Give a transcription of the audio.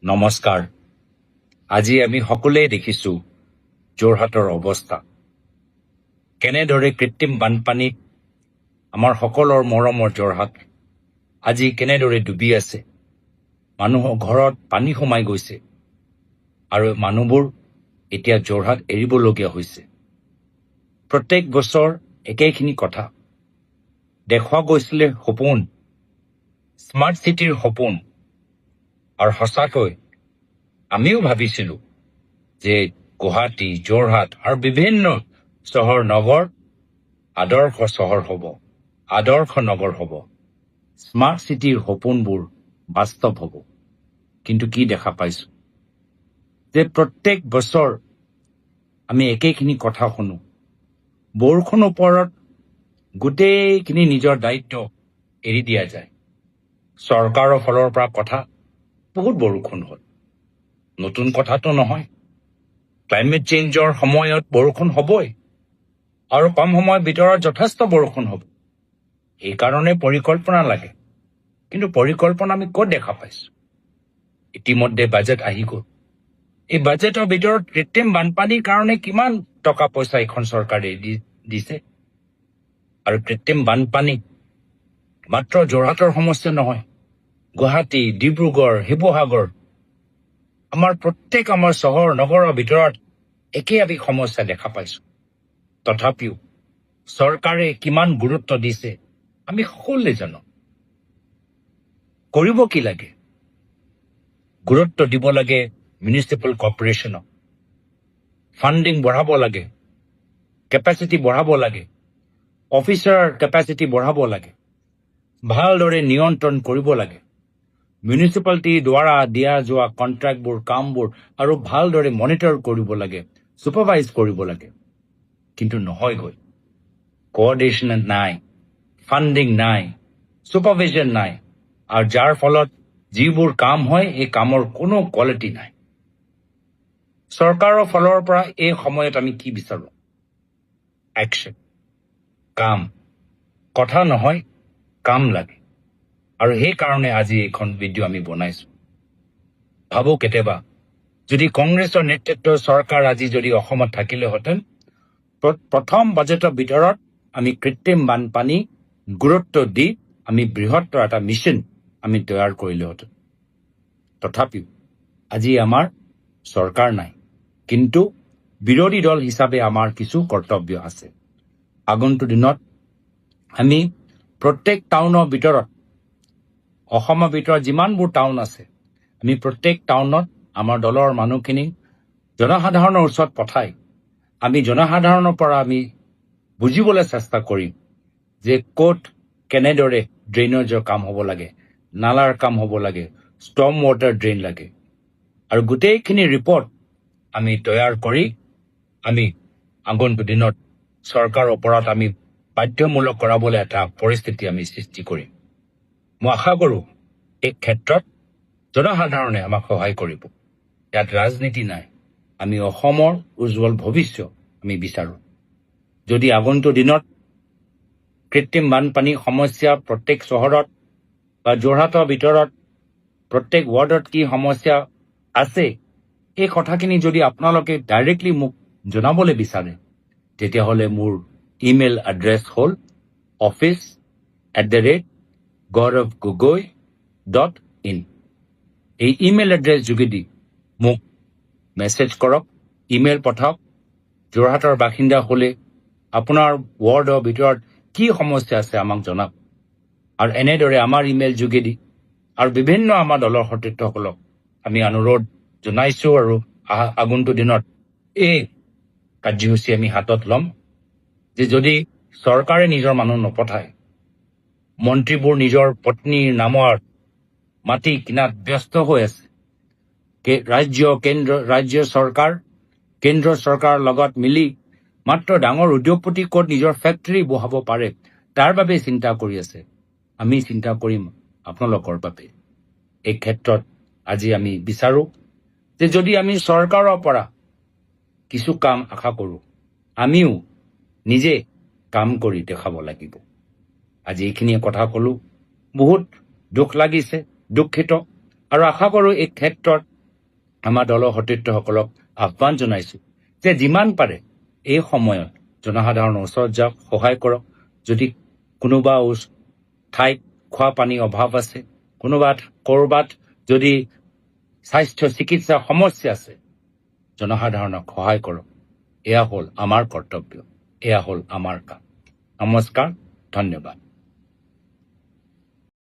নমস্কাৰ। আজি আমি সকলোৱে দেখিছো যোৰহাটৰ অৱস্থা কেনেদৰে কৃত্ৰিম বানপানীত আমাৰ সকলৰ মৰমৰ যোৰহাট আজি কেনেদৰে ডুবি আছে। মানুহৰ ঘৰত পানী সোমাই গৈছে আৰু মানুহবোৰ এতিয়া যোৰহাট এৰিবলগীয়া হৈছে। প্ৰত্যেক বছৰ একেখিনি কথা দেখুওৱা গৈছিলে সপোন, স্মাৰ্ট চিটিৰ সপোন, আৰু সঁচাকৈ আমিও ভাবিছিলো যে গুৱাহাটী, যোৰহাট আৰু বিভিন্ন চহৰ নগৰ আদৰ্শ চহৰ হ'ব, আদৰ্শ নগৰ হ'ব, স্মাৰ্ট চিটিৰ সপোনবোৰ বাস্তৱ হ'ব। কিন্তু কি দেখা পাইছো যে প্ৰত্যেক বছৰ আমি একেখিনি কথা শুনো। বৰষুণৰ ওপৰত গোটেইখিনি নিজৰ দায়িত্ব এৰি দিয়া যায়। চৰকাৰৰ ফালৰ পৰা কথা বহুত বৰষুণ হ'ল, নতুন কথাটো নহয়। ক্লাইমেট চেঞ্জৰ সময়ত বৰষুণ হ'বই আৰু কম সময়ৰ ভিতৰত যথেষ্ট বৰষুণ হ'ব। সেইকাৰণে পৰিকল্পনা লাগে। কিন্তু পৰিকল্পনা আমি ক'ত দেখা পাইছো? ইতিমধ্যে বাজেট আহি গ'ল। এই বাজেটৰ ভিতৰত কৃত্ৰিম বানপানীৰ কাৰণে কিমান টকা পইচা এখন চৰকাৰে দিছে। আৰু কৃত্ৰিম বানপানী মাত্ৰ যোৰহাটৰ সমস্যা নহয়, গুৱাহাটী, ডিব্ৰুগড়, শিৱসাগৰ, আমাৰ চহৰ নগৰৰ ভিতৰত একে আমি সমস্যা দেখা পাইছো। তথাপিও চৰকাৰে কিমান গুৰুত্ব দিছে আমি সকলোৱে জানো। কৰিব কি লাগে? গুৰুত্ব দিব লাগে মিউনিচিপেল কৰ্পৰেশ্যনক, ফাণ্ডিং বঢ়াব লাগে, কেপাচিটি বঢ়াব লাগে, অফিচাৰ কেপাচিটি বঢ়াব লাগে, ভালদৰে নিয়ন্ত্ৰণ কৰিব লাগে, মিউনিচিপালিটিৰ দ্বাৰা দিয়া যোৱা কণ্ট্ৰেক্টবোৰ, কামবোৰ আৰু ভালদৰে মনিটৰ কৰিব লাগে, ছুপাৰভাইজ কৰিব লাগে। কিন্তু নহয়গৈ। কোঅৰ্ডিনেশ্যন নাই, ফাণ্ডিং নাই, ছুপাৰভিজন নাই, আৰু যাৰ ফলত যিবোৰ কাম হয় এই কামৰ কোনো কোৱালিটি নাই। চৰকাৰৰ ফালৰ পৰা এই সময়ত আমি কি বিচাৰো? একশ্যন, কাম। কথা নহয়, কাম লাগে। আৰু সেইকাৰণে আজি এইখন ভিডিঅ' আমি বনাইছো। ভাবো কেতিয়াবা যদি কংগ্ৰেছৰ নেতৃত্বৰ চৰকাৰ আজি যদি অসমত থাকিলেহেঁতেন, প্ৰথম বাজেটৰ ভিতৰত আমি কৃত্ৰিম বানপানী গুৰুত্ব দি আমি বৃহত্তৰ এটা মিছন আমি তৈয়াৰ কৰিলোহেঁতেন। তথাপিও আজি আমাৰ চৰকাৰ নাই, কিন্তু বিৰোধী দল হিচাপে আমাৰ কিছু কৰ্তব্য আছে। আগন্তুক দিনত আমি প্ৰত্যেক টাউনৰ ভিতৰত, অসমৰ ভিতৰত যিমানবোৰ টাউন আছে, আমি প্ৰত্যেক টাউনত আমাৰ দলৰ মানুহখিনি জনসাধাৰণৰ ওচৰত পঠাই আমি জনসাধাৰণৰ পৰা আমি বুজিবলৈ চেষ্টা কৰিম যে ক'ত কেনেদৰে ড্ৰেইনেজৰ কাম হ'ব লাগে, নালাৰ কাম হ'ব লাগে, ষ্টৰ্ম ৱাটাৰ ড্ৰেইন লাগে, আৰু গোটেইখিনি ৰিপৰ্ট আমি তৈয়াৰ কৰি আমি আগন্তুক দিনত চৰকাৰৰ ওপৰত আমি বাধ্যমূলক কৰাবলৈ এটা পৰিস্থিতি আমি সৃষ্টি কৰিম। মই আশা কৰোঁ এই ক্ষেত্ৰত জনসাধাৰণে আমাক সহায় কৰিব। ইয়াত ৰাজনীতি নাই। আমি অসমৰ উজ্জ্বল ভৱিষ্যত আমি বিচাৰোঁ। যদি আগন্তুক দিনত কৃত্ৰিম বানপানীৰ সমস্যা প্ৰত্যেক চহৰত বা যোৰহাটৰ ভিতৰত প্ৰত্যেক ৱাৰ্ডত কি সমস্যা আছে, এই কথাখিনি যদি আপোনালোকে ডাইৰেক্টলি মোক জনাবলৈ বিচাৰে, তেতিয়াহ'লে মোৰ ইমেইল এড্ৰেছ হ'ল office@gauravgogoi.in। এই ইমেইল এড্ৰেছ যোগেদি মোক মেছেজ কৰক, ইমেইল পঠাওক। যোৰহাটৰ বাসিন্দা হ'লে আপোনাৰ ৱাৰ্ডৰ ভিতৰত কি সমস্যা আছে আমাক জনাওক। আৰু এনেদৰে আমাৰ ইমেইল যোগেদি আৰু বিভিন্ন আমাৰ দলৰ সতীৰ্থসকলক আমি অনুৰোধ জনাইছো, আৰু আগন্তুক দিনত এই কাৰ্যসূচী আমি হাতত ল'ম যে যদি চৰকাৰে নিজৰ মানুহ নপঠায়, মন্ত্ৰীবোৰ নিজৰ পত্নীৰ নামৰ মাটি কিনাত ব্যস্ত হৈ আছে, ৰাজ্য চৰকাৰ কেন্দ্ৰ চৰকাৰৰ লগত মিলি মাত্ৰ ডাঙৰ উদ্যোগপতি ক'ত নিজৰ ফেক্টৰী বহাব পাৰে তাৰ বাবে চিন্তা কৰি আছে। আমি চিন্তা কৰিম আপোনালোকৰ বাবে। এই ক্ষেত্ৰত আজি আমি বিচাৰো যে যদি আমি চৰকাৰৰ পৰা কিছু কাম আশা কৰোঁ, আমিও নিজে কাম কৰি দেখাব লাগিব। আজি এইখিনিয়ে কথা ক'লো। বহুত দুখ লাগিছে, দুখিত। আৰু আশা কৰোঁ এই ক্ষেত্ৰত আমাৰ দলৰ সতীৰ্থসকলক আহ্বান জনাইছোঁ যে যিমান পাৰে এই সময়ত জনসাধাৰণৰ ওচৰত যাওক, সহায় কৰক। যদি কোনোবা ঠাইত খোৱা পানীৰ অভাৱ আছে, ক'ৰবাত যদি স্বাস্থ্য চিকিৎসাৰ সমস্যা আছে, জনসাধাৰণক সহায় কৰক। এয়া হ'ল আমাৰ কৰ্তব্য, এয়া হ'ল আমাৰ কাম। নমস্কাৰ, ধন্যবাদ।